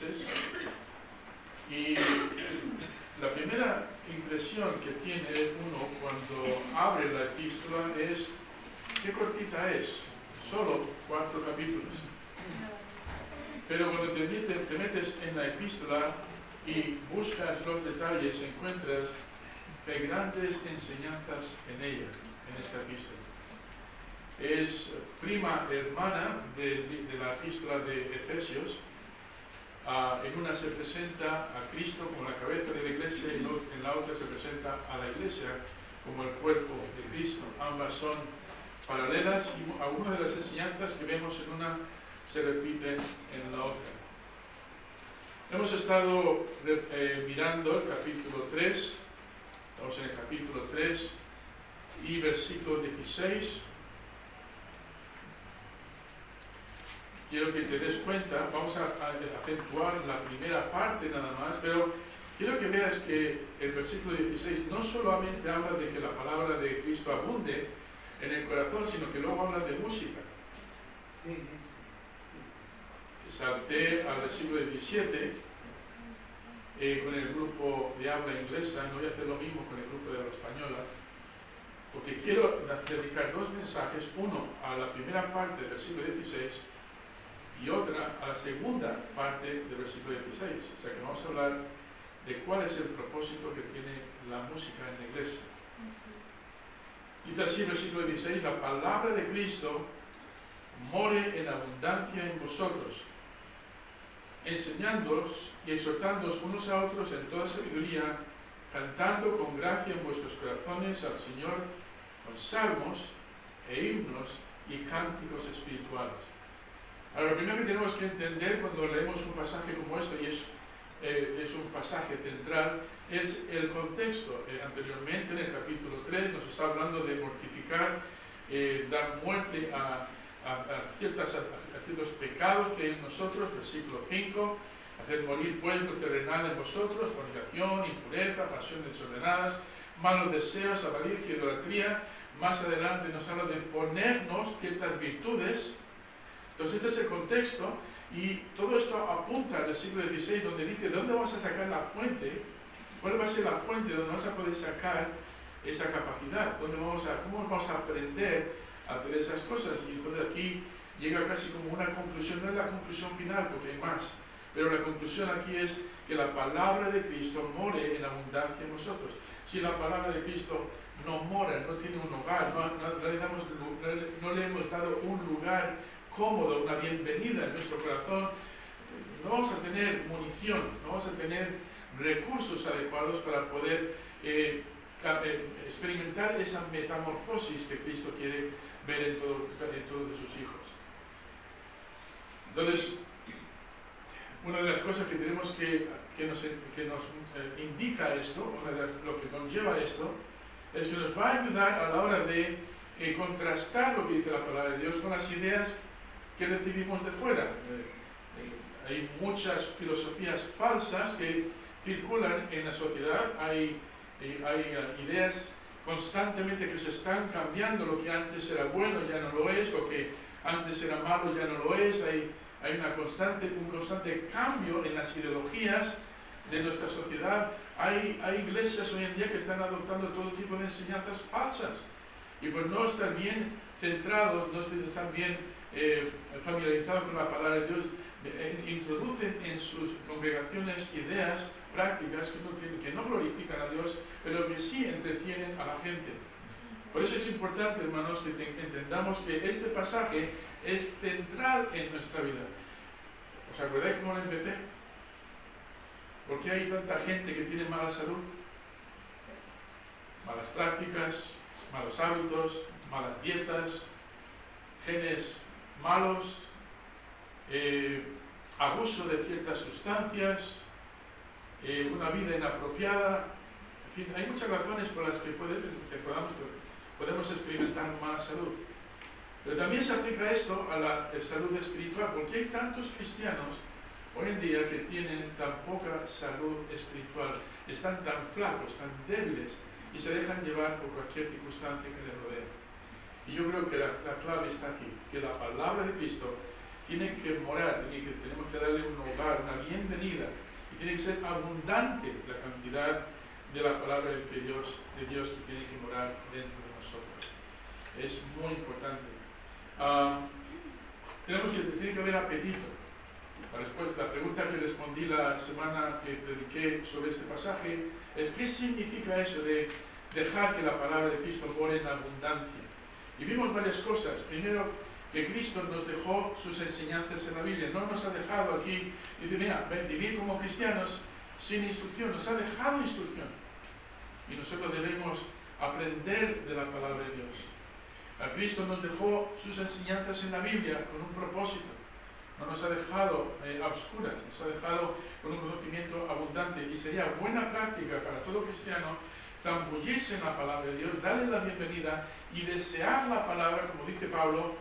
Filipenses. Y la primera impresión que tiene uno cuando abre la epístola es qué cortita es, solo 4 capítulos. Pero cuando te metes en la epístola y buscas los detalles, encuentras que hay grandes enseñanzas en ella, en esta epístola. Es prima hermana de la epístola de Efesios. En una se presenta a Cristo como la cabeza de la iglesia y en la otra se presenta a la iglesia como el cuerpo de Cristo. Ambas son paralelas y algunas de las enseñanzas que vemos en una se repiten en la otra. Hemos estado mirando el capítulo 3, estamos en el capítulo 3 y versículo 16. Quiero que te des cuenta, vamos a acentuar la primera parte nada más, pero quiero que veas que el versículo 16 no solamente habla de que la palabra de Cristo abunde en el corazón, sino que luego habla de música. Salté al versículo 17 con el grupo de habla inglesa, no voy a hacer lo mismo con el grupo de habla española, porque quiero dedicar 2 mensajes, uno a la primera parte del versículo 16 y otra a la segunda parte del versículo 16. O sea que vamos a hablar de cuál es el propósito que tiene la música en la iglesia. Dice así el versículo 16, la palabra de Cristo more en abundancia en vosotros, enseñándoos y exhortándoos unos a otros en toda sabiduría, cantando con gracia en vuestros corazones al Señor con salmos e himnos y cánticos espirituales. Ahora, lo primero que tenemos que entender cuando leemos un pasaje como esto, y es un pasaje central, es el contexto. Anteriormente, en el capítulo 3, nos está hablando de mortificar, dar muerte a ciertos pecados que hay en nosotros, versículo 5, hacer morir pues lo terrenal en vosotros, fornicación, impureza, pasiones desordenadas, malos deseos, avaricia, idolatría. Más adelante nos habla de ponernos ciertas virtudes. Entonces este es el contexto y todo esto apunta al versículo 16 donde dice ¿de dónde vas a sacar la fuente? ¿Cuál va a ser la fuente donde vas a poder sacar esa capacidad? ¿Cómo vamos a aprender a hacer esas cosas? Y entonces aquí llega casi como una conclusión, no es la conclusión final porque hay más, pero la conclusión aquí es que la palabra de Cristo more en abundancia en nosotros. Si la palabra de Cristo no mora, no tiene un hogar, no le hemos dado un lugar cómodo, una bienvenida en nuestro corazón, no vamos a tener munición, no vamos a tener recursos adecuados para poder experimentar esa metamorfosis que Cristo quiere ver en todos sus hijos. Entonces, una de las cosas que tenemos que nos indica esto, lo que conlleva esto, es que nos va a ayudar a la hora de contrastar lo que dice la palabra de Dios con las ideas que recibimos de fuera. Hay muchas filosofías falsas que circulan en la sociedad, hay ideas constantemente que se están cambiando, lo que antes era bueno ya no lo es, lo que antes era malo ya no lo es, hay un constante cambio en las ideologías de nuestra sociedad. Hay iglesias hoy en día que están adoptando todo tipo de enseñanzas falsas y por no estar bien centrados, no estar bien familiarizados con la palabra de Dios, introducen en sus congregaciones ideas, prácticas que no glorifican a Dios, pero que sí entretienen a la gente. Por eso es importante, hermanos, que entendamos que este pasaje es central en nuestra vida. ¿Os acordáis cómo lo empecé? ¿Por qué hay tanta gente que tiene mala salud? Malas prácticas, malos hábitos, malas dietas, genes malos, abuso de ciertas sustancias, una vida inapropiada. En fin, hay muchas razones por las que podemos experimentar mala salud. Pero también se aplica esto a la salud espiritual, porque hay tantos cristianos hoy en día que tienen tan poca salud espiritual, están tan flacos, tan débiles, y se dejan llevar por cualquier circunstancia que les rodea. Y yo creo que la clave está aquí, que la palabra de Cristo tiene que morar, tenemos que dar darle un hogar, una bienvenida, y tiene que ser abundante la cantidad de la palabra de Dios que tiene que morar dentro de nosotros. Es muy importante. Tiene que haber apetito. La pregunta que respondí la semana que prediqué sobre este pasaje es: ¿qué significa eso de dejar que la palabra de Cristo more en abundancia? Y vimos varias cosas. Primero, que Cristo nos dejó sus enseñanzas en la Biblia. No nos ha dejado aquí, dice, mira, vivir como cristianos sin instrucción. Nos ha dejado instrucción. Y nosotros debemos aprender de la palabra de Dios. A Cristo nos dejó sus enseñanzas en la Biblia con un propósito. No nos ha dejado a oscuras, nos ha dejado con un conocimiento abundante. Y sería buena práctica para todo cristiano zambullirse en la palabra de Dios, darle la bienvenida y desear la palabra, como dice Pablo,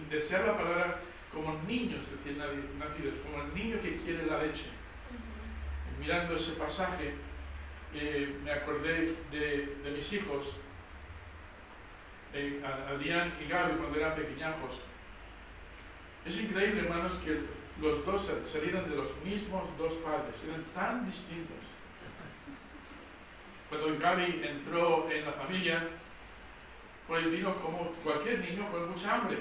desear la palabra como niños recién nacidos, como el niño que quiere la leche. Mirando ese pasaje, me acordé de mis hijos, Adrián y Gaby, cuando eran pequeñajos. Es increíble, hermanos, que los dos salieran de los mismos dos padres, eran tan distintos. Cuando Gaby entró en la familia, pues vino como cualquier niño con mucha hambre.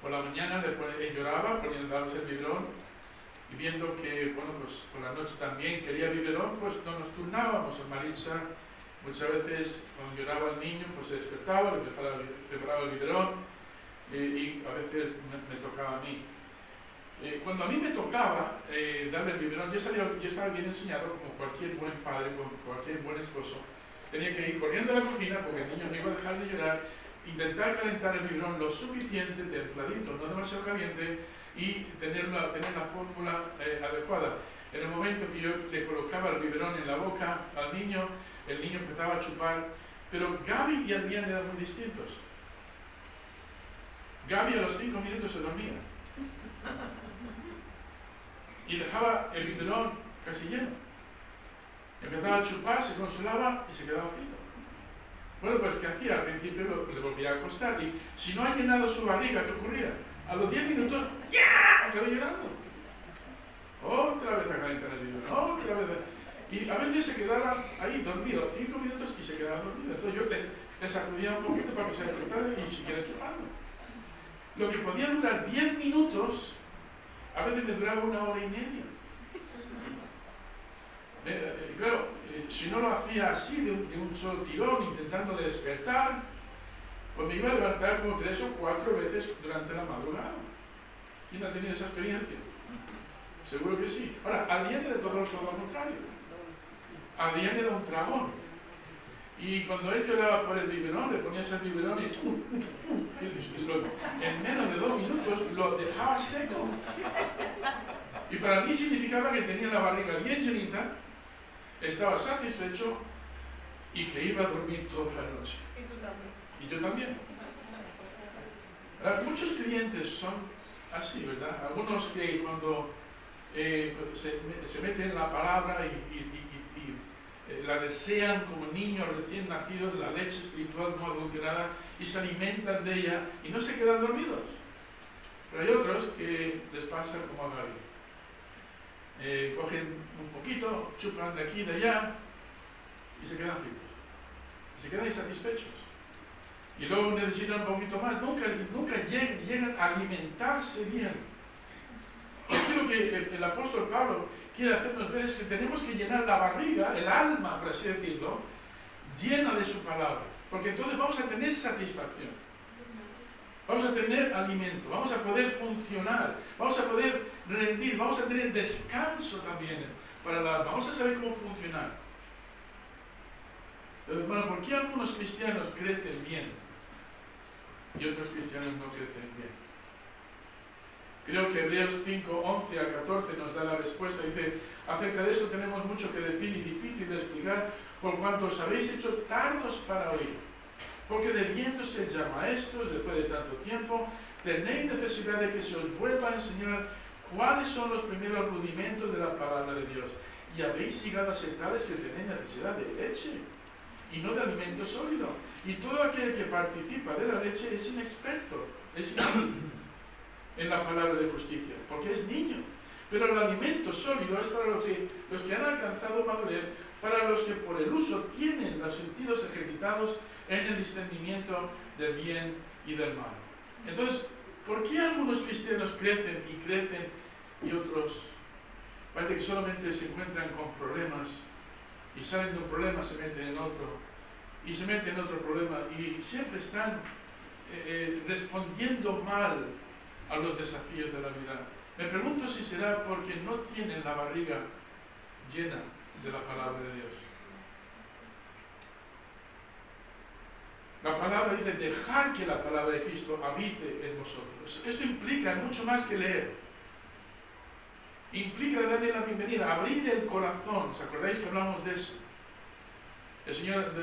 Por la mañana él lloraba, dándose el biberón, y viendo que, bueno, pues por la noche también quería biberón, pues no nos turnábamos. En Maritza, muchas veces cuando lloraba el niño, pues se despertaba, le preparaba el biberón, y a veces me tocaba a mí. Cuando a mí me tocaba darle el biberón, yo estaba bien enseñado, como cualquier buen padre, como cualquier buen esposo. Tenía que ir corriendo a la cocina porque el niño no iba a dejar de llorar, intentar calentar el biberón lo suficiente, templadito, no demasiado caliente, y tener la fórmula adecuada. En el momento que yo le colocaba el biberón en la boca al niño, el niño empezaba a chupar, pero Gaby y Adrián eran muy distintos. Gaby a los 5 minutos se dormía y dejaba el biberón casi lleno. Empezaba a chupar, se consolaba y se quedaba frito. Bueno, pues ¿qué hacía? Al principio le volvía a acostar, y si no ha llenado su barriga, ¿qué ocurría? A los 10 minutos, ¡ya!, estaba llorando. Otra vez a calentar el biberón, otra vez. Y a veces se quedaba ahí dormido 5 minutos y se quedaba dormido. Entonces yo le sacudía un poquito para que se despertara y siguiera chupando. Lo que podía durar 10 minutos, a veces me duraba 1 hora y media. Claro, si no lo hacía así, de un solo tirón, intentando de despertar, pues me iba a levantar como 3 o 4 veces durante la madrugada. ¿Quién ha tenido esa experiencia? Seguro que sí. Ahora, Adrián era todo lo contrario. Adrián era un tragón. Y cuando él lloraba por el biberón, le ponías el biberón y en menos de 2 minutos lo dejaba seco. Y para mí significaba que tenía la barriga bien llenita, estaba satisfecho y que iba a dormir toda la noche. ¿Y tú también? Y yo también. Ahora, muchos creyentes son así, ¿verdad? Algunos que cuando se meten en la palabra y la desean como niños recién nacidos, la leche espiritual no adulterada, y se alimentan de ella y no se quedan dormidos. Pero hay otros que les pasa como a Gaby. Cogen un poquito, chupan de aquí y de allá y se quedan fritos. Se quedan insatisfechos. Y luego necesitan un poquito más. Nunca llegan a alimentarse bien. Aquí lo que el apóstol Pablo quiere hacernos ver es que tenemos que llenar la barriga, el alma, por así decirlo, llena de su palabra. Porque entonces vamos a tener satisfacción. Vamos a tener alimento, vamos a poder funcionar, vamos a poder rendir, vamos a tener descanso también para el alma, vamos a saber cómo funcionar. Pero bueno, ¿por qué algunos cristianos crecen bien y otros cristianos no crecen bien? Creo que Hebreos 5, 11 al 14 nos da la respuesta. Dice, acerca de esto tenemos mucho que decir y difícil de explicar, por cuanto os habéis hecho tardos para oír. Porque debiéndose ya maestros después de tanto tiempo, tenéis necesidad de que se os vuelva a enseñar cuáles son los primeros rudimentos de la palabra de Dios. Y habéis llegado a ser tales que tenéis necesidad de leche y no de alimento sólido. Y todo aquel que participa de la leche es inexperto, es inútil en la palabra de justicia, porque es niño. Pero el alimento sólido es para los que han alcanzado madurez, para los que por el uso tienen los sentidos ejercitados en el discernimiento del bien y del mal. Entonces, ¿por qué algunos cristianos crecen y otros parece que solamente se encuentran con problemas y salen de un problema, se meten en otro y se meten en otro problema y siempre están respondiendo mal a los desafíos de la vida? Me pregunto si será porque no tienen la barriga llena de la palabra de Dios. La palabra dice, dejar que la palabra de Cristo habite en vosotros. Esto implica mucho más que leer. Implica darle la bienvenida, abrir el corazón. ¿Os acordáis que hablamos de eso? El Señor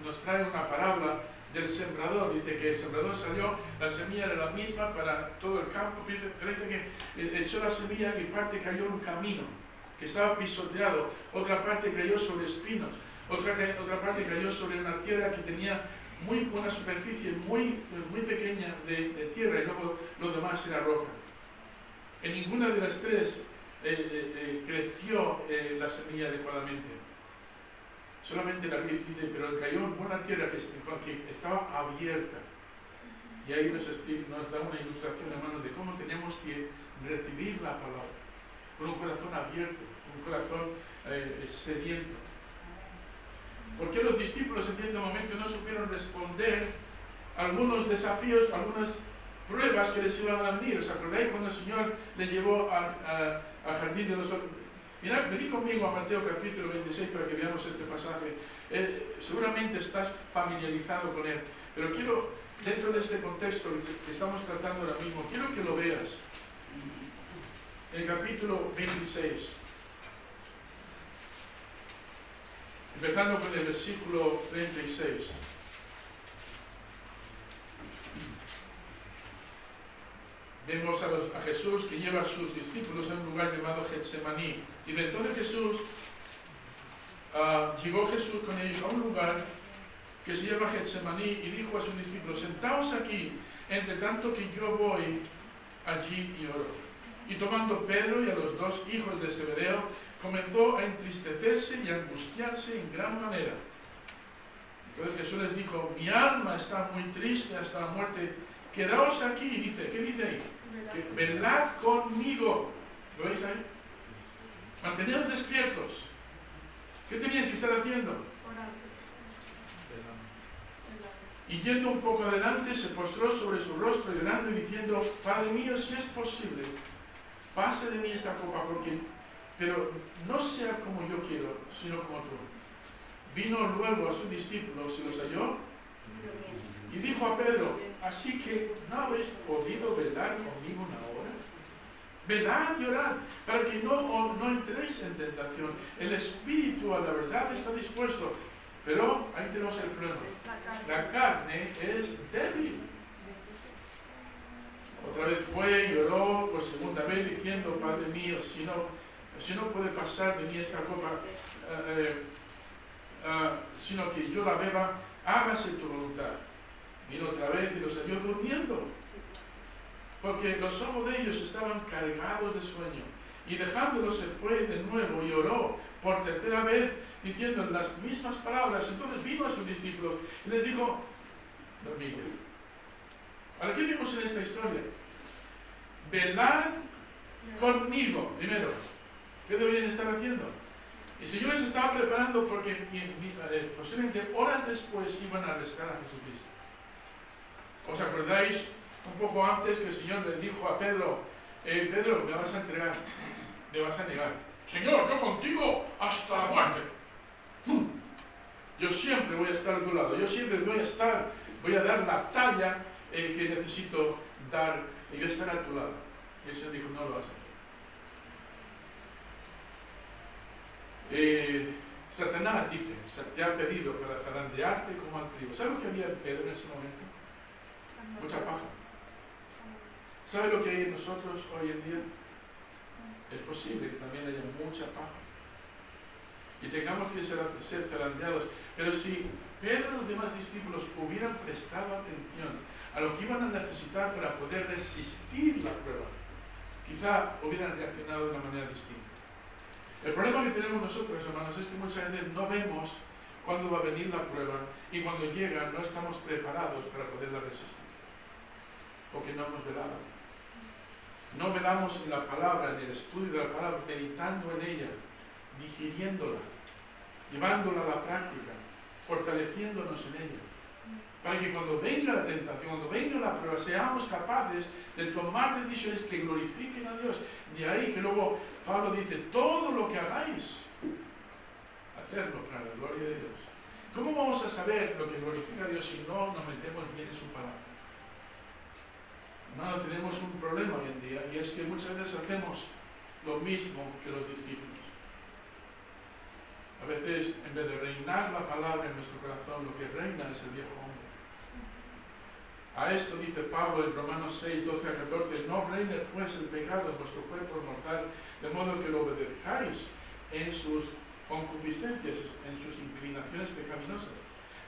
nos trae una parábola del sembrador. Dice que el sembrador salió, la semilla era la misma para todo el campo, pero dice que echó la semilla y parte cayó en un camino que estaba pisoteado, otra parte cayó sobre espinos, otra parte cayó sobre una tierra que tenía una superficie muy pequeña de tierra y luego lo demás era roca. En ninguna de las tres creció la semilla adecuadamente. Solamente la Biblia dice, pero cayó en buena tierra que estaba abierta. Y ahí nos da una ilustración, hermanos, de cómo tenemos que recibir la palabra. Con un corazón abierto, un corazón sediento. ¿Por qué los discípulos en cierto momento no supieron responder a algunos desafíos, algunas pruebas que les iban a venir? ¿Os acordáis cuando el Señor le llevó al jardín de los olivos? Mirad, venid conmigo a Mateo capítulo 26 para que veamos este pasaje. Seguramente estás familiarizado con él, pero quiero, dentro de este contexto que estamos tratando ahora mismo, quiero que lo veas. En el capítulo 26, empezando con el versículo 36. Vemos a Jesús que lleva a sus discípulos a un lugar llamado Getsemaní. Y entonces llegó Jesús con ellos a un lugar que se llama Getsemaní y dijo a sus discípulos, sentaos aquí, entre tanto que yo voy allí y oro. Y tomando Pedro y a los dos hijos de Zebedeo, comenzó a entristecerse y a angustiarse en gran manera. Entonces Jesús les dijo, mi alma está muy triste hasta la muerte, quedaos aquí. Dice, ¿qué dice ahí? Velad conmigo. ¿Lo veis ahí? Manteneos despiertos. ¿Qué tenían que estar haciendo? Y yendo un poco adelante, se postró sobre su rostro llorando y diciendo, Padre mío, si es posible, pase de mí esta copa, pero no sea como yo quiero, sino como tú. Vino luego a sus discípulos y los halló y dijo a Pedro, así que ¿no habéis podido velar conmigo una hora? Velad y orad, para que no entréis en tentación. El espíritu a la verdad está dispuesto, pero ahí tenemos el problema. La carne es débil. Otra vez fue y oró por segunda vez diciendo, Padre mío, si no puede pasar de mí esta copa, sino que yo la beba, hágase tu voluntad. Vino otra vez y los halló durmiendo, porque los ojos de ellos estaban cargados de sueño. Y dejándolos se fue de nuevo y oró por tercera vez, diciendo las mismas palabras. Entonces vino a sus discípulos y les dijo, dormid. ¿Ahora qué vimos en esta historia? Velad conmigo, primero. ¿Qué deberían estar haciendo? Y si yo les estaba preparando porque posiblemente horas después iban a arrestar a Jesucristo. ¿Os acordáis un poco antes que el Señor le dijo a Pedro, Pedro, me vas a entregar, me vas a negar? Señor, yo contigo hasta la muerte. Yo siempre voy a estar a tu lado, yo siempre voy a dar la talla que necesito dar y voy a estar a tu lado. Y el Señor dijo, no lo vas a hacer. Satanás dice, te ha pedido para zarandearte como al trigo. ¿Sabes lo que había en Pedro en ese momento? Mucha paja. ¿Sabe lo que hay en nosotros hoy en día? Es posible que también haya mucha paja. Y tengamos que ser zarandeados. Pero si Pedro y los demás discípulos hubieran prestado atención a lo que iban a necesitar para poder resistir la prueba, quizá hubieran reaccionado de una manera distinta. El problema que tenemos nosotros, hermanos, es que muchas veces no vemos cuándo va a venir la prueba y cuando llega no estamos preparados para poderla resistir, porque no hemos velado. No velamos en la palabra, en el estudio de la palabra, meditando en ella, digiriéndola, llevándola a la práctica, fortaleciéndonos en ella, para que cuando venga la tentación, cuando venga la prueba, seamos capaces de tomar decisiones que glorifiquen a Dios. De ahí que luego Pablo dice, todo lo que hagáis, hacerlo para la gloria de Dios. ¿Cómo vamos a saber lo que glorifica a Dios si no nos metemos bien en su palabra? Hermanos, tenemos un problema hoy en día, y es que muchas veces hacemos lo mismo que los discípulos. A veces, en vez de reinar la palabra en nuestro corazón, lo que reina es el viejo hombre. A esto dice Pablo en Romanos 6, 12 a 14, no reine pues el pecado en vuestro cuerpo mortal, de modo que lo obedezcáis en sus concupiscencias, en sus inclinaciones pecaminosas.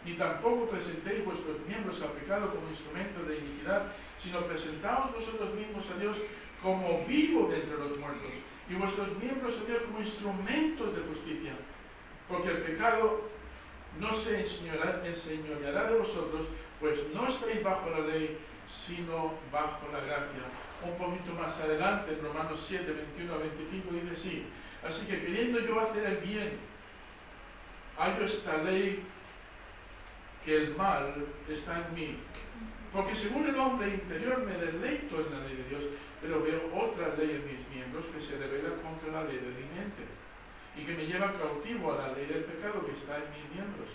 Ni tampoco presentéis vuestros miembros al pecado como instrumento de iniquidad, sino presentaos vosotros mismos a Dios como vivo de entre los muertos, y vuestros miembros a Dios como instrumentos de justicia. Porque el pecado no se enseñoreará de vosotros, pues no estáis bajo la ley, sino bajo la gracia. Un poquito más adelante, en Romanos 7, 21 a 25, dice así, así que queriendo yo hacer el bien, hallo esta ley, que el mal está en mí. Porque según el hombre interior me deleito en la ley de Dios, pero veo otra ley en mis miembros que se revela contra la ley de mi mente y que me lleva cautivo a la ley del pecado que está en mis miembros.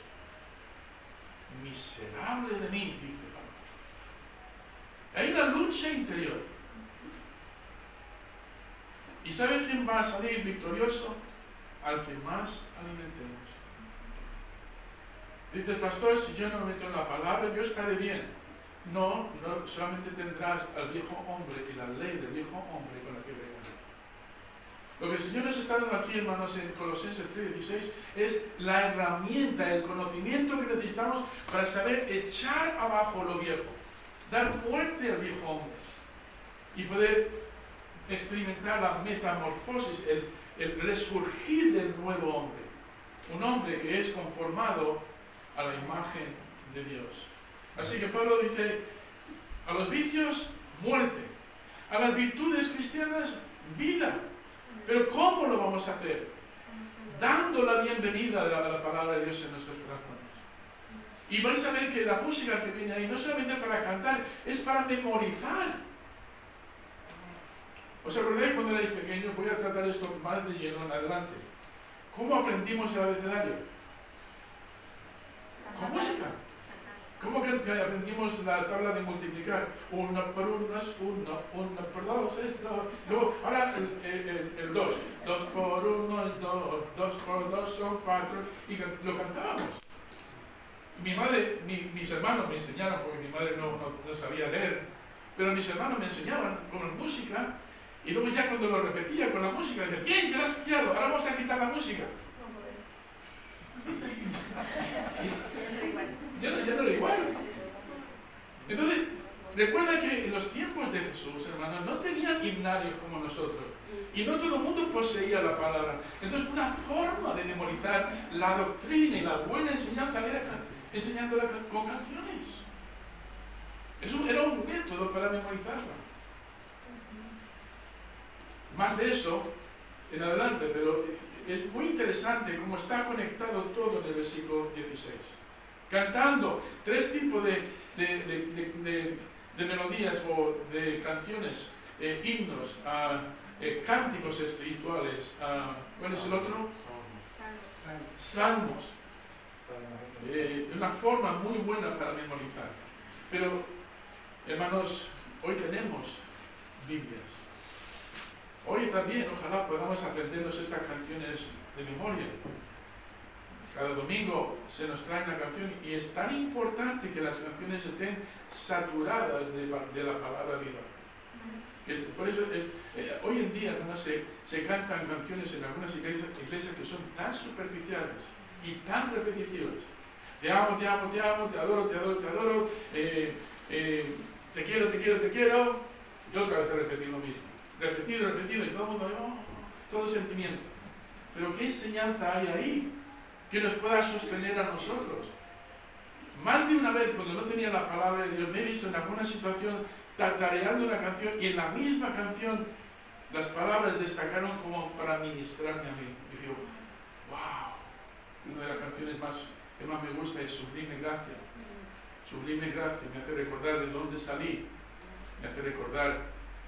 Miserable de mí, dice Pablo. Hay una lucha interior. ¿Y sabe quién va a salir victorioso? Al que más alimentemos. Dice el pastor, si yo no me meto en la palabra, yo estaré bien. No, solamente tendrás al viejo hombre y la ley del viejo hombre con la que reina. Lo que el Señor nos está dando aquí, hermanos, en Colosenses 3:16, es la herramienta, el conocimiento que necesitamos para saber echar abajo lo viejo, dar muerte al viejo hombre y poder experimentar la metamorfosis, el resurgir del nuevo hombre. Un hombre que es conformado a la imagen de Dios. Así que Pablo dice, a los vicios, muerte. A las virtudes cristianas, vida. Pero ¿cómo lo vamos a hacer? Dando la bienvenida de la palabra de Dios en nuestros corazones. Y vais a ver que la música que viene ahí no solamente para cantar, es para memorizar. ¿Os acordáis cuando erais pequeños? Voy a tratar esto más de lleno en adelante. ¿Cómo aprendimos el abecedario? Con música. ¿Cómo que aprendimos la tabla de multiplicar? 1 por 1 es 1, 1 por 2 es 2. Luego, ahora el 2. 2 por 1 es 2, 2 por 2 son 4. Y lo cantábamos. Mi madre, mis hermanos me enseñaron, porque mi madre no sabía leer, pero mis hermanos me enseñaban con música, y luego ya cuando lo repetía con la música, decía, bien, ya lo has pillado, ahora vamos a quitar la música. Ya no era igual. Entonces, recuerda que en los tiempos de Jesús, hermanos, no tenían himnarios como nosotros. Y no todo el mundo poseía la palabra. Entonces, una forma de memorizar la doctrina y la buena enseñanza era enseñándola con canciones. Eso era un método para memorizarla. Más de eso en adelante, pero es muy interesante cómo está conectado todo en el versículo 16. Cantando 3 tipos de melodías o de canciones, himnos, cánticos espirituales. ¿Cuál es el otro? Salmos. Una forma muy buena para memorizar. Pero, hermanos, hoy tenemos Biblias. Hoy también, ojalá podamos aprendernos estas canciones de memoria. Cada domingo se nos trae una canción y es tan importante que las canciones estén saturadas de la palabra viva. Por eso hoy en día, hermanos, se cantan canciones en algunas iglesias que son tan superficiales y tan repetitivas. Te amo, te amo, te amo, te adoro, te adoro, te adoro. te quiero, te quiero, te quiero, y otra vez repetir lo mismo. Repetido, repetido, y todo el mundo, todo sentimiento. Pero ¿qué enseñanza hay ahí que nos pueda sostener a nosotros? Más de una vez, cuando no tenía la palabra de Dios, me he visto en alguna situación tarareando una canción y en la misma canción las palabras destacaron como para ministrarme a mí. Y digo, wow, una de las canciones que más me gusta es Sublime Gracia. Sublime Gracia me hace recordar de dónde salí, me hace recordar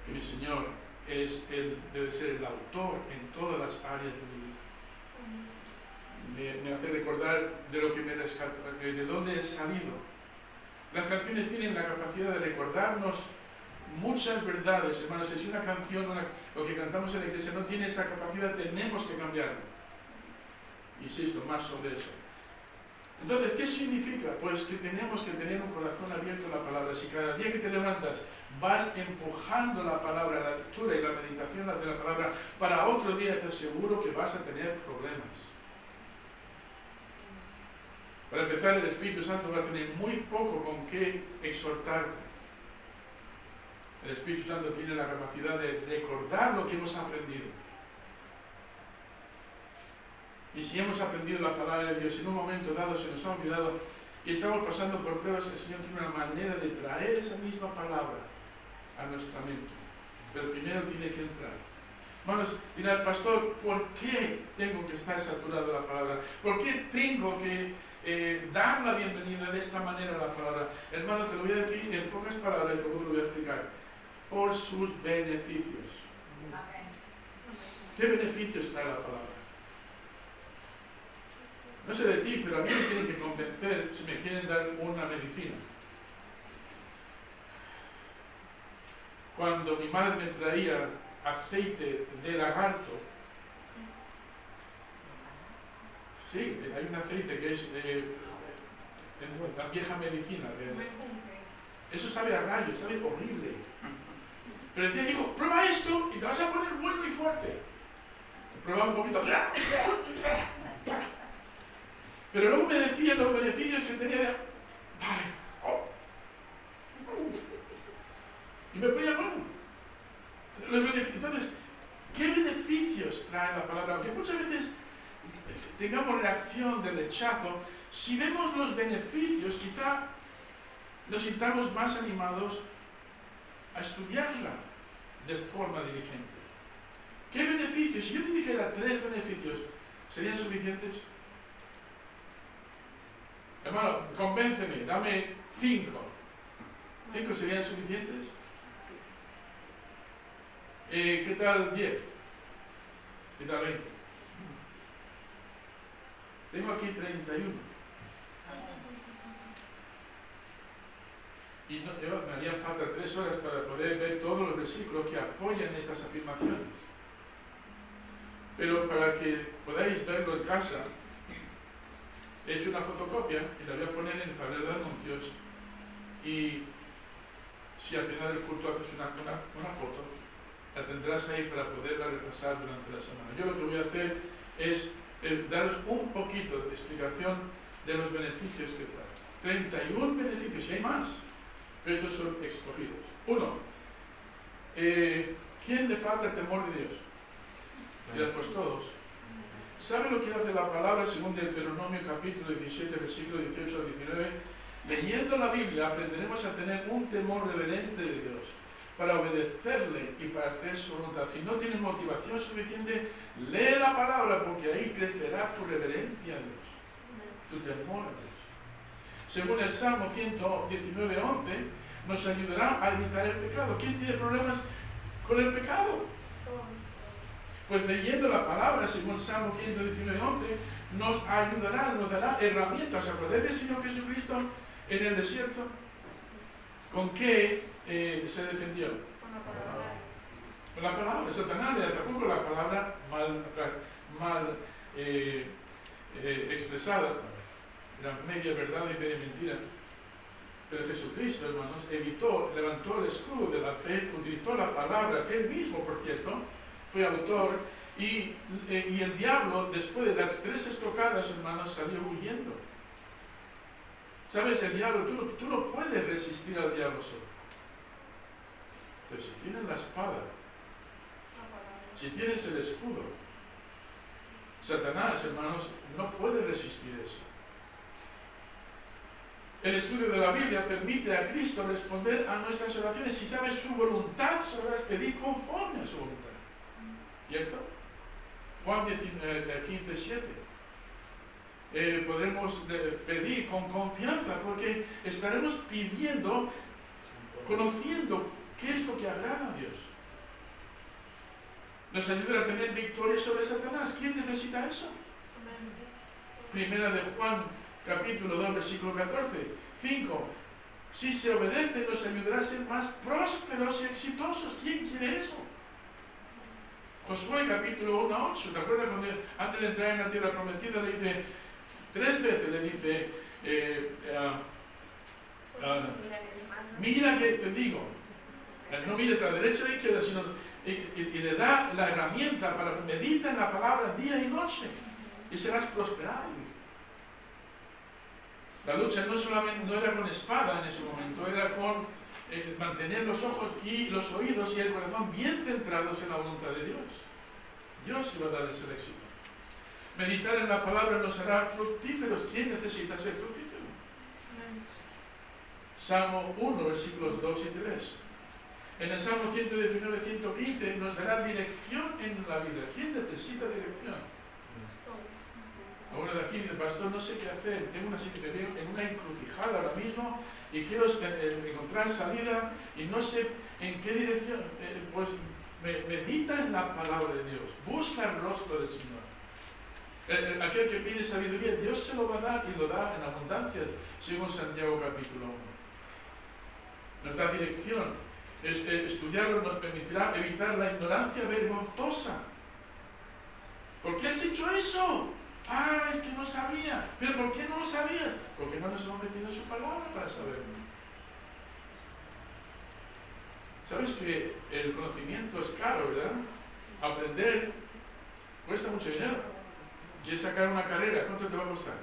que mi Señor debe ser el autor en todas las áreas de mi vida. Me hace recordar de lo que me rescató, de dónde he salido. Las canciones tienen la capacidad de recordarnos muchas verdades, hermanos. Si una canción, lo que cantamos en la iglesia no tiene esa capacidad, tenemos que cambiarlo. Insisto, más sobre eso. Entonces, ¿qué significa? Pues que tenemos que tener un corazón abierto a la palabra. Si cada día que te levantas vas empujando la palabra, la lectura y la meditación de la palabra, para otro día te aseguro que vas a tener problemas. Para empezar, el Espíritu Santo va a tener muy poco con qué exhortarte. El Espíritu Santo tiene la capacidad de recordar lo que hemos aprendido. Y si hemos aprendido la palabra de Dios en un momento dado se nos ha olvidado y estamos pasando por pruebas, el Señor tiene una manera de traer esa misma palabra a nuestra mente. Pero primero tiene que entrar. Hermanos, dirás, pastor, ¿por qué tengo que estar saturado de la palabra? ¿Por qué tengo que dar la bienvenida de esta manera a la palabra? Hermano, te lo voy a decir en pocas palabras, luego te lo voy a explicar. Por sus beneficios. ¿Qué beneficios trae la palabra? No sé de ti, pero a mí me tienen que convencer si me quieren dar una medicina. Cuando mi madre me traía aceite de lagarto, sí, hay un aceite que es la vieja medicina. Eso sabe a rayos, sabe horrible. Pero decía, hijo, prueba esto y te vas a poner bueno y fuerte. Prueba un poquito. Pero luego me decía los beneficios que tenía de... Y me ponía bueno. Entonces, ¿qué beneficios trae la palabra? Aunque muchas veces tengamos reacción de rechazo, si vemos los beneficios, quizá nos sintamos más animados a estudiarla de forma diligente. ¿Qué beneficios? Si yo te dijera 3 beneficios, ¿serían suficientes? Hermano, convénceme, dame 5. ¿5 serían suficientes? ¿Qué tal 10? ¿Qué tal 20? Tengo aquí 31. Y me harían falta 3 horas para poder ver todos los versículos que apoyan estas afirmaciones. Pero para que podáis verlo en casa, he hecho una fotocopia y la voy a poner en el tablero de anuncios. Y si al final del culto haces una foto, la tendrás ahí para poderla repasar durante la semana. Yo lo que voy a hacer es daros un poquito de explicación de los beneficios que trae. 31 beneficios, y hay más, pero estos son escogidos. 1. ¿Quién le falta el temor de Dios? Dirás, pues todos. ¿Sabe lo que hace la palabra según Deuteronomio capítulo 17, versículo 18 al 19? Leyendo la Biblia aprenderemos a tener un temor reverente de Dios, para obedecerle y para hacer su voluntad. Si no tienes motivación suficiente, lee la palabra, porque ahí crecerá tu reverencia a Dios, tu temor a Dios. Según el Salmo 119, 11, nos ayudará a evitar el pecado. ¿Quién tiene problemas con el pecado? Pues leyendo la palabra, según Salmo 119, 11, nos ayudará, nos dará herramientas. ¿Acordáis del Señor Jesucristo en el desierto? ¿Con qué se defendió? Con la palabra. Satanás le atacó con la palabra mal expresada. Era media verdad y media mentira. Pero Jesucristo, hermanos, levantó el escudo de la fe, utilizó la palabra, que él mismo, por cierto, fue autor, y el diablo, después de las 3 estocadas, hermanos, salió huyendo. ¿Sabes? El diablo, tú no puedes resistir al diablo solo. Pero si tienes la espada, si tienes el escudo, Satanás, hermanos, no puede resistir eso. El estudio de la Biblia permite a Cristo responder a nuestras oraciones. Si sabes su voluntad, sabrás pedir conforme a su voluntad. ¿Cierto? Juan 15:7. Podremos pedir con confianza porque estaremos pidiendo, conociendo qué es lo que agrada a Dios. Nos ayuda a tener victoria sobre Satanás. ¿Quién necesita eso? Primera de Juan, capítulo 2, versículo 14. 5. Si se obedece, nos ayudará a ser más prósperos y exitosos. ¿Quién quiere eso? Josué, capítulo 1 a 8. ¿Te acuerdas cuando antes de entrar en la tierra prometida le dice, 3 veces le dice, mira que te digo, no mires a la derecha o a la izquierda, sino y le da la herramienta para meditar en la palabra día y noche y serás prosperado. La lucha no era con espada en ese momento, era con mantener los ojos y los oídos y el corazón bien centrados en la voluntad de Dios. Dios iba a darles el éxito. Meditar en la palabra nos hará fructíferos. ¿Quién necesita ser fructífero? Salmo 1, versículos 2 y 3. En el Salmo 119, 115 nos dará dirección en la vida. ¿Quién necesita dirección? Uno de aquí dice, pastor, no sé qué hacer, tengo una situación en una encrucijada ahora mismo y quiero encontrar salida y no sé en qué dirección. Pues medita en la palabra de Dios, busca el rostro del Señor. Aquel que pide sabiduría, Dios se lo va a dar y lo da en abundancia, según Santiago capítulo 1. Nos da dirección. Estudiarlo nos permitirá evitar la ignorancia vergonzosa. ¿Por qué has hecho eso? Ah, es que no sabía. ¿Pero por qué no lo sabías? Porque no nos hemos metido en su palabra para saberlo. ¿Sabes que el conocimiento es caro, verdad? Aprender cuesta mucho dinero. ¿Quieres sacar una carrera? ¿Cuánto te va a costar?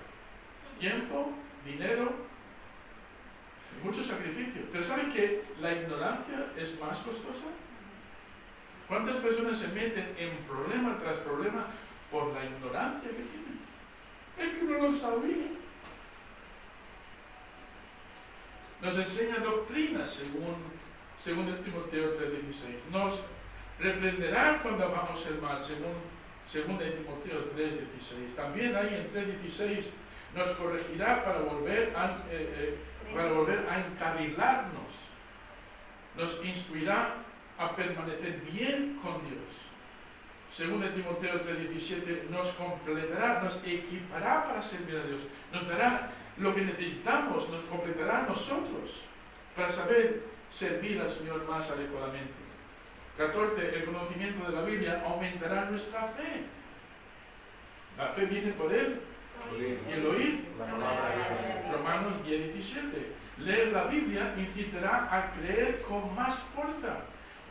Tiempo, dinero, mucho sacrificio. Pero ¿sabes que la ignorancia es más costosa? ¿Cuántas personas se meten en problema tras problema por la ignorancia que tienen? Es que no lo sabía. Nos enseña doctrina según el Timoteo 3:16. Nos reprenderá cuando hagamos el mal, según el Timoteo 3:16. También ahí en 3:16 nos corregirá para volver a encarrilarnos. Nos instruirá a permanecer bien con Dios. Según el Timoteo 3:17, nos completará, nos equipará para servir a Dios. Nos dará lo que necesitamos, nos completará a nosotros para saber servir al Señor más adecuadamente. 14. El conocimiento de la Biblia aumentará nuestra fe. La fe viene por Él y el oír. Romanos 10:17. Leer la Biblia incitará a creer con más fuerza.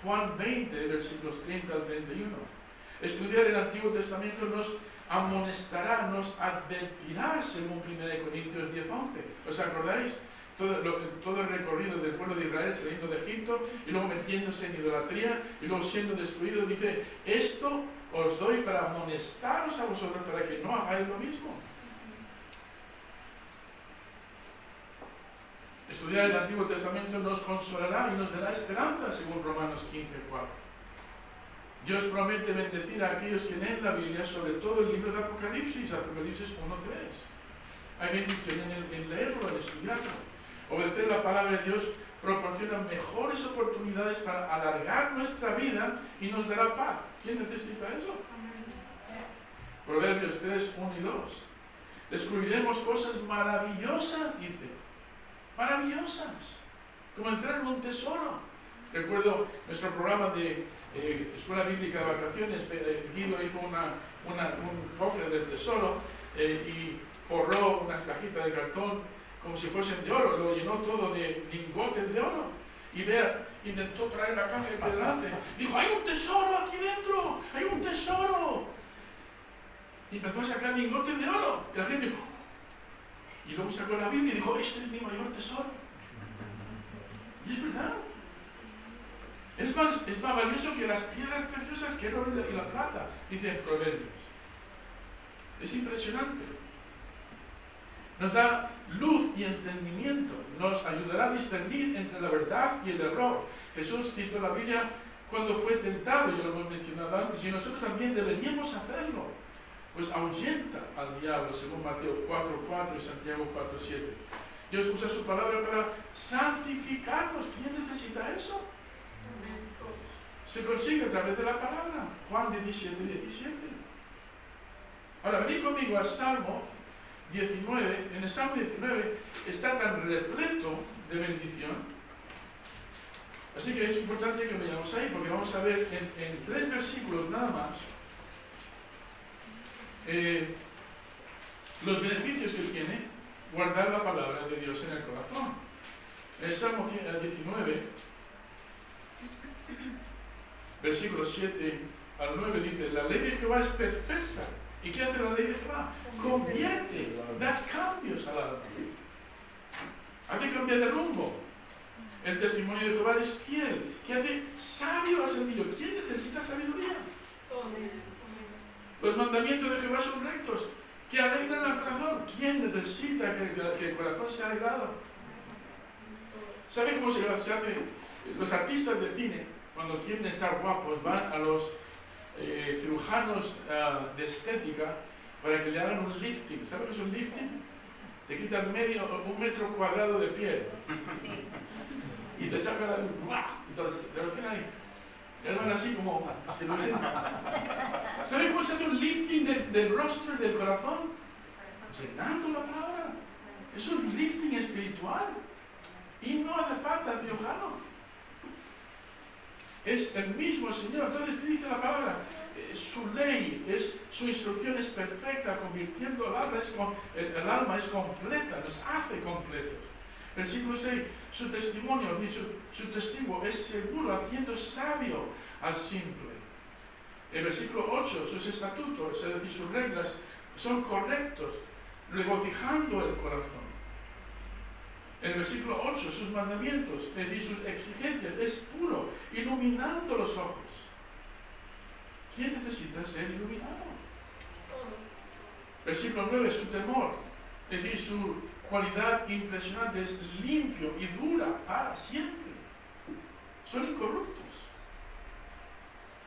Juan 20, versículos 30 al 31. Estudiar el Antiguo Testamento nos amonestará, nos advertirá, según 1 Corintios 10:11. ¿Os acordáis? Todo el recorrido del pueblo de Israel saliendo de Egipto y luego metiéndose en idolatría y luego siendo destruido. Dice, esto os doy para amonestaros a vosotros para que no hagáis lo mismo. Estudiar el Antiguo Testamento nos consolará y nos dará esperanza, según Romanos 15:4. Dios promete bendecir a aquellos que leen la Biblia, sobre todo el libro de Apocalipsis 1:3. Hay bendición en leerlo, en estudiarlo. Obedecer la palabra de Dios proporciona mejores oportunidades para alargar nuestra vida y nos dará paz. ¿Quién necesita eso? Proverbios 3, 1 y 2. Descubriremos cosas maravillosas, dice. Maravillosas. Como entrar en un tesoro. Recuerdo nuestro programa de Escuela Bíblica de Vacaciones. Guido hizo un cofre del tesoro y forró unas cajitas de cartón como si fuesen de oro, lo llenó todo de lingotes de oro. Y vea, intentó traer la caja aquí delante. Dijo, hay un tesoro aquí dentro, hay un tesoro. Y empezó a sacar lingotes de oro. Y la gente dijo, Y luego sacó la Biblia y dijo, este es mi mayor tesoro. Y es verdad. Es más valioso que las piedras preciosas que el oro y la plata, dice en Proverbios. Es impresionante. Nos da luz y entendimiento. Nos ayudará a discernir entre la verdad y el error. Jesús citó la Biblia cuando fue tentado, ya lo hemos mencionado antes, y nosotros también deberíamos hacerlo. Pues ahuyenta al diablo, según Mateo 4:4 y Santiago 4:7. Dios usa su palabra para santificarnos. ¿Quién necesita eso? Se consigue a través de la palabra. Juan 17:17. Ahora, venid conmigo al Salmo 19. En el Salmo 19 está tan repleto de bendición. Así que es importante que vayamos ahí, porque vamos a ver en 3 versículos nada más los beneficios que tiene guardar la palabra de Dios en el corazón. En el Salmo 19, versículos 7 al 9 dice, la ley de Jehová es perfecta. ¿Y qué hace la ley de Jehová? Convierte, da cambios al alma. Hace cambiar de rumbo. El testimonio de Jehová es fiel, que hace sabio al sencillo. ¿Quién necesita sabiduría? Los mandamientos de Jehová son rectos, que alegran al corazón. ¿Quién necesita que el corazón sea alegrado? ¿Saben cómo se hace? Los artistas de cine, cuando quieren estar guapos, van a los cirujanos de estética para que le hagan un lifting. ¿Saben qué es un lifting? Te quitan un metro cuadrado de piel. Y te sacan y te los tienen ahí. Van así como ¿Saben cómo se hace un lifting del rostro y del corazón? Llenando la palabra. Es un lifting espiritual. Y no hace falta cirujano. Es el mismo Señor. Entonces dice la palabra, su ley, su instrucción es perfecta, convirtiendo el alma es completa, nos hace completos. Versículo 6, su testimonio, su testigo es seguro, haciendo sabio al simple. El versículo 8, sus estatutos, es decir, sus reglas, son correctos, regocijando el corazón. El versículo 8, sus mandamientos, es decir, sus exigencias, es puro, iluminando los ojos. ¿Quién necesita ser iluminado? Versículo 9, su temor, es decir, su cualidad impresionante, es limpio y dura para siempre. Son incorruptos.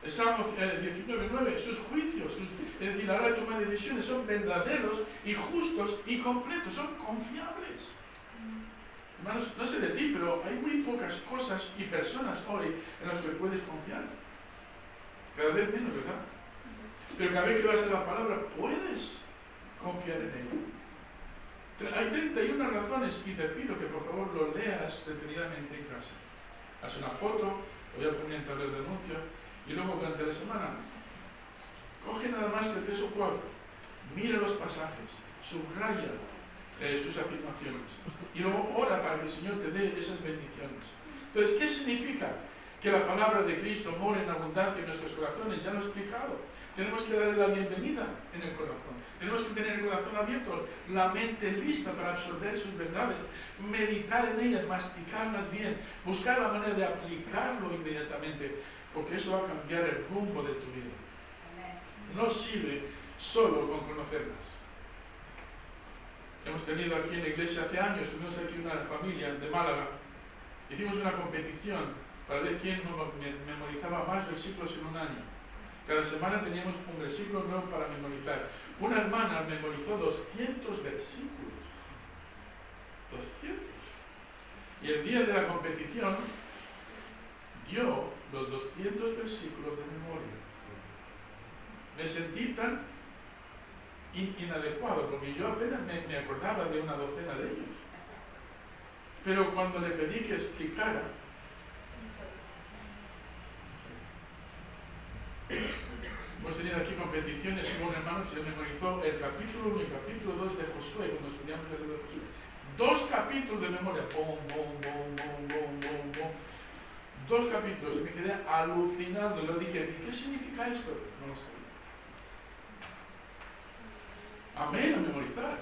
El Salmo 19:9, sus juicios, es decir, a la hora de tomar decisiones, son verdaderos y justos y completos, son confiables. Hermanos, no sé de ti, pero hay muy pocas cosas y personas hoy en las que puedes confiar. Cada vez menos, ¿verdad? Pero cada vez que vas a la palabra, puedes confiar en ella. Hay 31 razones y te pido que por favor lo leas detenidamente en casa. Haz una foto, lo voy a poner en tablero de anuncio y luego durante la semana coge nada más de 3 o 4, mira los pasajes, subraya sus afirmaciones y luego ora para que el Señor te dé esas bendiciones. Entonces, ¿qué significa? Que la palabra de Cristo more en abundancia en nuestros corazones. Ya lo he explicado. Tenemos que darle la bienvenida en el corazón. Tenemos que tener el corazón abierto, la mente lista para absorber sus verdades, meditar en ellas, masticarlas bien, buscar la manera de aplicarlo inmediatamente, porque eso va a cambiar el rumbo de tu vida. No sirve solo con conocerlas. Hemos tenido aquí en la iglesia hace años, tuvimos aquí una familia de Málaga, hicimos una competición para ver quién memorizaba más versículos en un año. Cada semana teníamos un versículo nuevo para memorizar. Una hermana memorizó 200 versículos. 200. Y el día de la competición dio los 200 versículos de memoria. Me sentí tan inadecuado, porque yo apenas me acordaba de una docena de ellos. Pero cuando le pedí que explicara, hemos tenido aquí competiciones, hubo un hermano que se memorizó el capítulo 1 y el capítulo 2 de Josué, cuando estudiamos el libro de Josué. 2 capítulos de memoria, bom, bom, bom, bom, bom, bom, bom. 2 capítulos, y me quedé alucinando, y lo dije, ¿y qué significa esto? No lo sabía. Amén, a memorizar.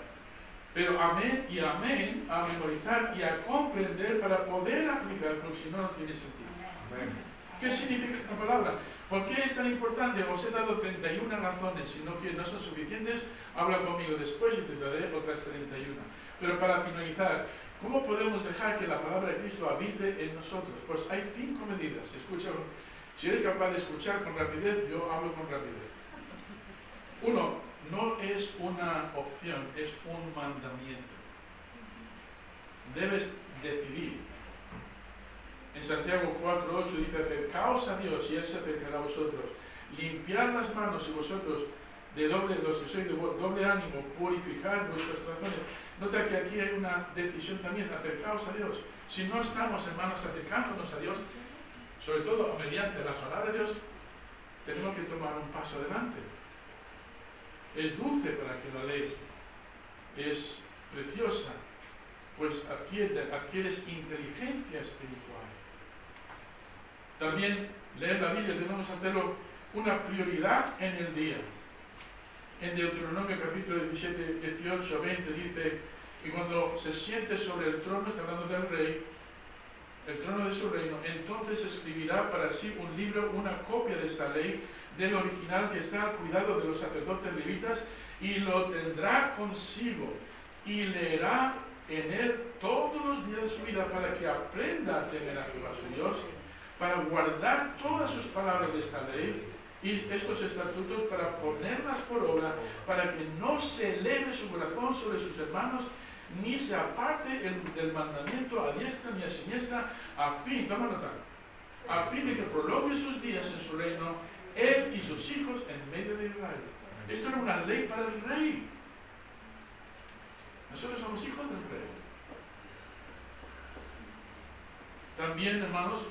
Pero amén y amén a memorizar y a comprender para poder aplicar, porque si no, no tiene sentido. Amén. ¿Qué significa esta palabra? ¿Por qué es tan importante? Os he dado 31 razones, si no, que no son suficientes, habla conmigo después y te daré otras 31. Pero para finalizar, ¿cómo podemos dejar que la palabra de Cristo habite en nosotros? Pues hay 5 medidas. Escucha, si eres capaz de escuchar con rapidez, yo hablo con rapidez. 1. No es una opción, es un mandamiento. Debes decidir. En Santiago 4:8 dice: acercaos a Dios y Él se acercará a vosotros. Limpiad las manos y vosotros, los que sois de doble ánimo, purificad vuestros corazones. Nota que aquí hay una decisión también: acercaos a Dios. Si no estamos, hermanos, acercándonos a Dios, sobre todo mediante la palabra de Dios, tenemos que tomar un paso adelante. Es dulce para que la lees, es preciosa, pues adquieres inteligencia espiritual. También leer la Biblia debemos hacerlo una prioridad en el día. En Deuteronomio capítulo 17, 18, 20 dice: y cuando se siente sobre el trono, está hablando del rey, el trono de su reino, entonces escribirá para sí un libro, una copia de esta ley, del original que está al cuidado de los sacerdotes levitas, y lo tendrá consigo, y leerá en él todos los días de su vida, para que aprenda a temer a Jehová su Dios, para guardar todas sus palabras de esta ley y estos estatutos, para ponerlas por obra, para que no se eleve su corazón sobre sus hermanos, ni se aparte del mandamiento a diestra ni a siniestra, a fin, toma nota, a fin de que prolongue sus días en su reino, él y sus hijos en medio de Israel. Esto era una ley para el rey. Nosotros somos hijos del rey. También, hermanos,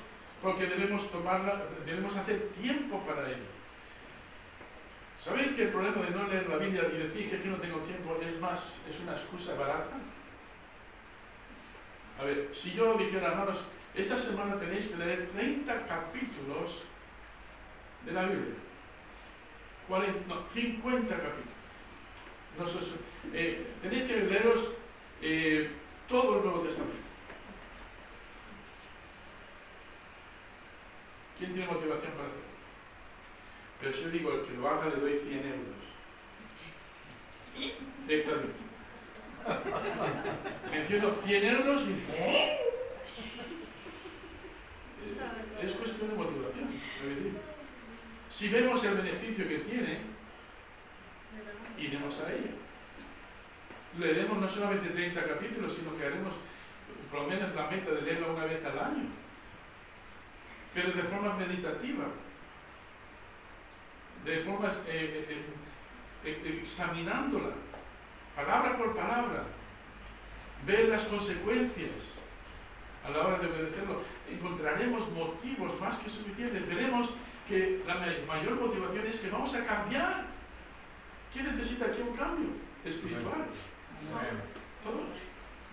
porque debemos hacer tiempo para ello. ¿Sabéis que el problema de no leer la Biblia y decir que aquí no tengo tiempo es una excusa barata? A ver, si yo dijera: hermanos, esta semana tenéis que leer 30 capítulos de la Biblia, 50 capítulos. Tenéis que leeros todo el Nuevo Testamento. ¿Quién tiene motivación para hacerlo? Pero si yo digo: el que lo haga le doy 100 euros. Directamente. Menciono 100 euros y... es cuestión de motivación. Si vemos el beneficio que tiene, iremos a ella. Leeremos no solamente 30 capítulos, sino que haremos por lo menos la meta de leerla una vez al año, pero de forma meditativa, de forma examinándola, palabra por palabra, ver las consecuencias a la hora de obedecerlo. Encontraremos motivos más que suficientes. Veremos que la mayor motivación es que vamos a cambiar. ¿Quién necesita aquí un cambio espiritual? Todos.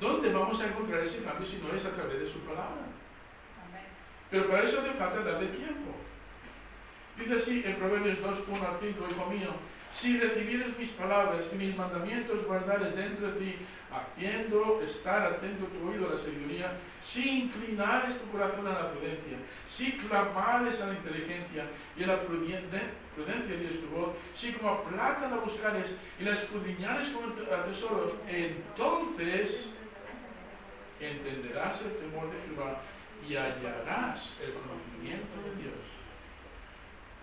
¿Dónde vamos a encontrar ese cambio si no es a través de su palabra? Pero para eso hace falta darle tiempo. Dice así en Proverbios 2, 1 al 5: hijo mío, si recibieres mis palabras y mis mandamientos guardares dentro de ti, haciendo estar atento tu oído a la sabiduría, si inclinares tu corazón a la prudencia, si clamares a la inteligencia y a la prudencia dieres tu voz, si como plata la buscares y la escudriñares como a tesoros, entonces entenderás el temor de Jehová y hallarás el conocimiento de Dios.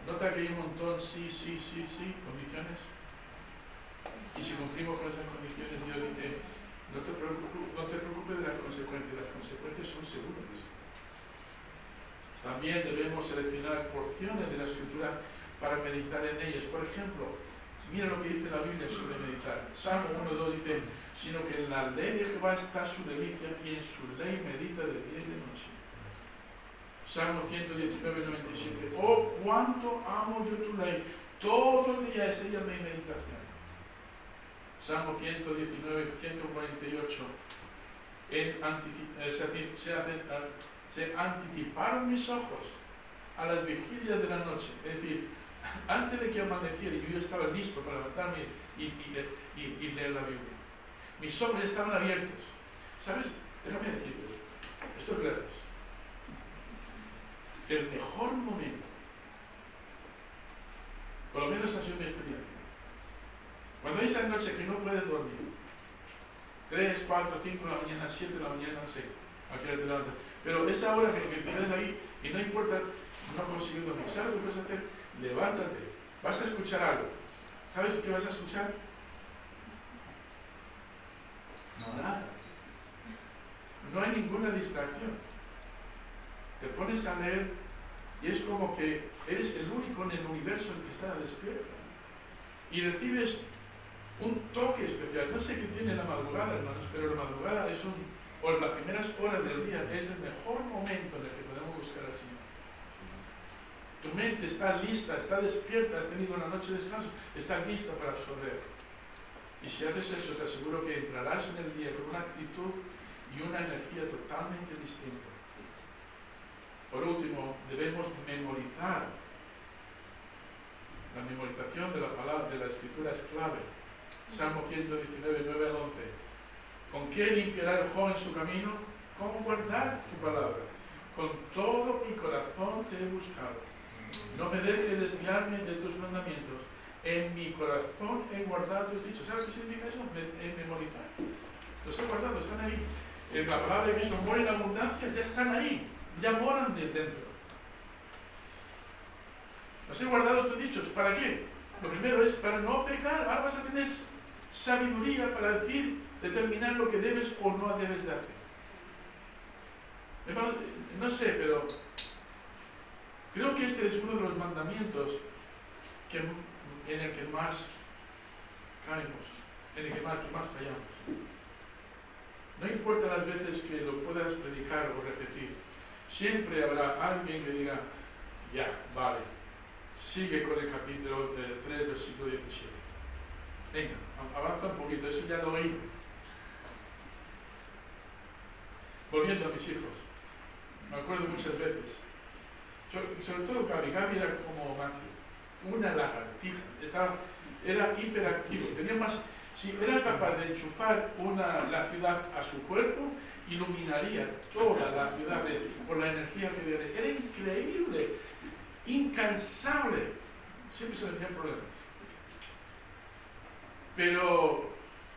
Nota que hay un montón sí, condiciones. Y si cumplimos con esas condiciones, Dios dice: no te preocupes de las consecuencias son seguras. También debemos seleccionar porciones de la Escritura para meditar en ellas. Por ejemplo, mira lo que dice la Biblia sobre meditar. Salmo 1:2 dice: sino que en la ley de Jehová está su delicia, y en su ley medita de día y de noche. Salmo 119:97: oh, cuánto amo yo tu ley, todo el día es ella mi meditación. Salmo 119, 148: se anticiparon mis ojos a las vigilias de la noche. Es decir, antes de que amaneciera, yo estaba listo para levantarme y leer la Biblia. mis ojos ya estaban abiertos. ¿Sabes? Déjame decirte, esto es gratis. El mejor momento, por lo menos ha sido mi experiencia, cuando hay esa noche que no puedes dormir, 3, 4, 5 de la mañana, 7 de la mañana, no sé, a qué hora te levantas, pero esa hora que te quedas ahí y no importa, no consigues dormir, ¿sabes lo que puedes hacer? Levántate, vas a escuchar algo. ¿Sabes qué vas a escuchar? Nada. No hay ninguna distracción. Te pones a leer y es como que eres el único en el universo en que está despierto. Y recibes un toque especial. No sé qué tiene la madrugada, hermanos, pero la madrugada es o las primeras horas del día es el mejor momento en el que podemos buscar al Señor. Tu mente está lista, está despierta, has tenido una noche de descanso, está lista para absorber. Y si haces eso, te aseguro que entrarás en el día con una actitud y una energía totalmente distinta. Por último, debemos memorizar. La memorización de la palabra, de la escritura es clave. Salmo 119, 9 al 11. ¿Con qué limpiará el joven su camino? Con guardar tu palabra. Con todo mi corazón te he buscado. No me dejes desviarme de tus mandamientos. En mi corazón he guardado tus dichos. ¿Sabes qué significa eso? Memorizar. Los he guardado, están ahí. En la palabra de Cristo, amor en abundancia, ya están ahí. Ya moran de dentro. Los he guardado tus dichos. ¿Para qué? Lo primero es para no pecar. Ahora vas a tener sabiduría para determinar lo que debes o no debes de hacer. Hermano, no sé, pero creo que este es uno de los mandamientos en el que más caemos, en el que más fallamos. No importa las veces que lo puedas predicar o repetir, siempre habrá alguien que diga, ya, vale, sigue con el capítulo 3, versículo 17. Venga, avanza un poquito, eso ya lo oí. Volviendo a mis hijos, me acuerdo muchas veces, sobre todo Gaby era como Matthew, una lagartija, era hiperactivo, si era capaz de enchufar la ciudad a su cuerpo, iluminaría toda la ciudad por la energía que viene. Era increíble, incansable, siempre se metían problemas.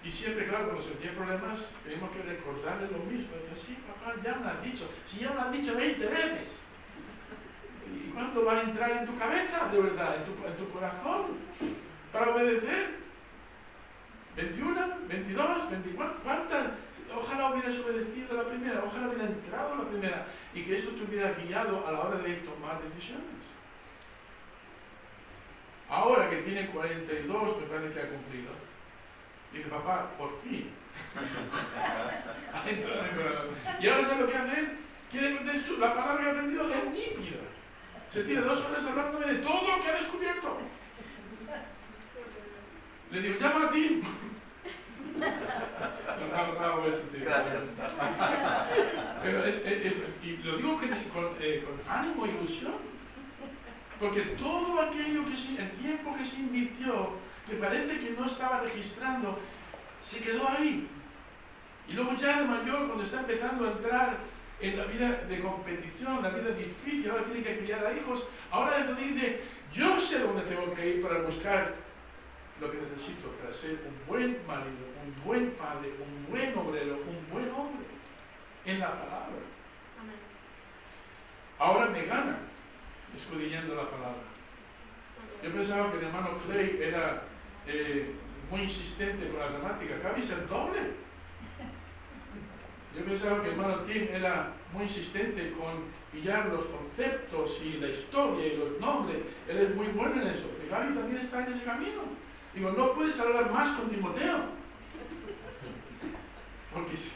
Y siempre, claro, cuando se metían problemas, teníamos que recordarle lo mismo. Decía, sí, papá, ya me lo has dicho, si ya me lo has dicho 20 veces. ¿Y cuándo va a entrar en tu cabeza, de verdad, en tu corazón, para obedecer? ¿21? ¿22? ¿24? ¿Cuántas? Ojalá hubieras obedecido la primera, ojalá hubiera entrado la primera y que esto te hubiera guiado a la hora de tomar decisiones. Ahora que tiene 42, me parece que ha cumplido, dice, papá, por fin. Y ahora ¿sabes lo que hace? Quiere meter la palabra que ha aprendido en nípida. Se tira 2 horas hablándome de todo lo que ha descubierto. Le digo, llama a ti. Gracias. Pero y lo digo con ánimo e ilusión. Porque todo aquello el tiempo que se invirtió, que parece que no estaba registrando, se quedó ahí. Y luego ya de mayor, cuando está empezando a entrar en la vida de competición, la vida difícil, ahora tiene que criar a hijos, ahora él dice, yo sé dónde tengo que ir para buscar lo que necesito para ser un buen marido, un buen padre, un buen obrero, un buen hombre en la palabra. Amén. Ahora me gana escudriñando la palabra. Yo pensaba que el hermano Clay era muy insistente con la gramática. Gaby es el doble. Yo pensaba que el hermano Tim era muy insistente con pillar los conceptos y la historia y los nombres. Él es muy bueno en eso. Y Gaby también está en ese camino. Digo, no puedes hablar más con Timoteo. Porque si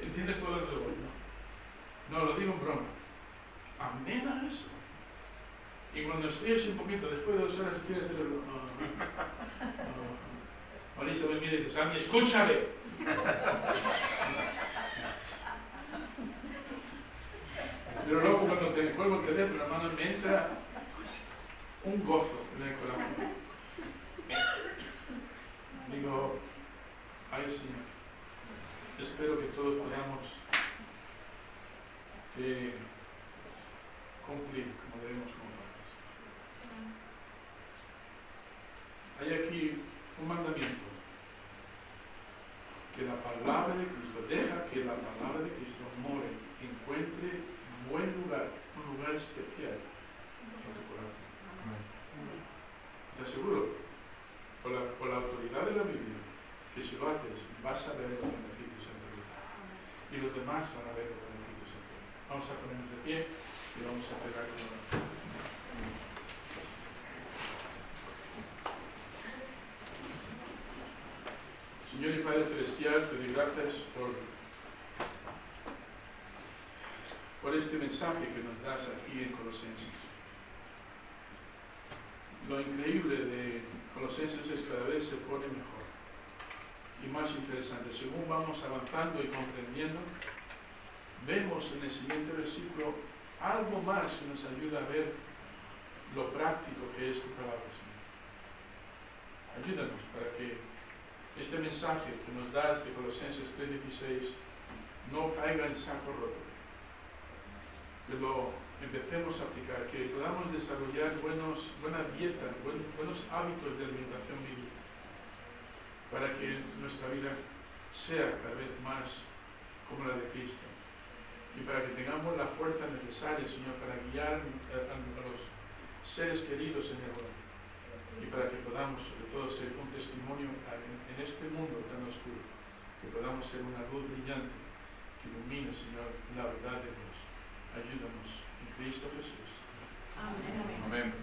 entiendes todo el rollo. No, lo digo en broma. Amén a eso. Y cuando estoy así un poquito, después de 2 horas, tienes que decirlo. No. Marisa me mira y dice, Sammy, escúchale. Pero luego cuando te cuelgo el teléfono, hermano, me entra un gozo en el corazón. Digo, ay Señor. hay aquí un mandamiento. Que la palabra de Cristo, deja que la palabra de Cristo more, encuentre buen lugar, un lugar especial en tu corazón. Te aseguro, por la autoridad de la Biblia, que si lo haces, vas a ver los beneficios en tu vida. Y los demás van a ver los beneficios en tu vida. Vamos a ponernos de pie y vamos a pegar con oración. Señor y Padre Celestial, te doy gracias por este mensaje que nos das aquí en Colosenses. Lo increíble de Colosenses es que cada vez se pone mejor y más interesante. Según vamos avanzando y comprendiendo, vemos en el siguiente versículo algo más que nos ayuda a ver lo práctico que es tu palabra, Señor. Ayúdanos para que este mensaje que nos das de Colosenses 3:16 no caiga en saco roto, que lo empecemos a aplicar, que podamos desarrollar buena dieta, buenos hábitos de alimentación bíblica, para que nuestra vida sea cada vez más como la de Cristo, y para que tengamos la fuerza necesaria, Señor, para guiar a los seres queridos en el hogar, y para que podamos sobre todo ser un testimonio en este mundo tan oscuro, que podamos ser una luz brillante que ilumine, Señor, la verdad de Dios. Ayúdanos en Cristo Jesús. Amén. Amén.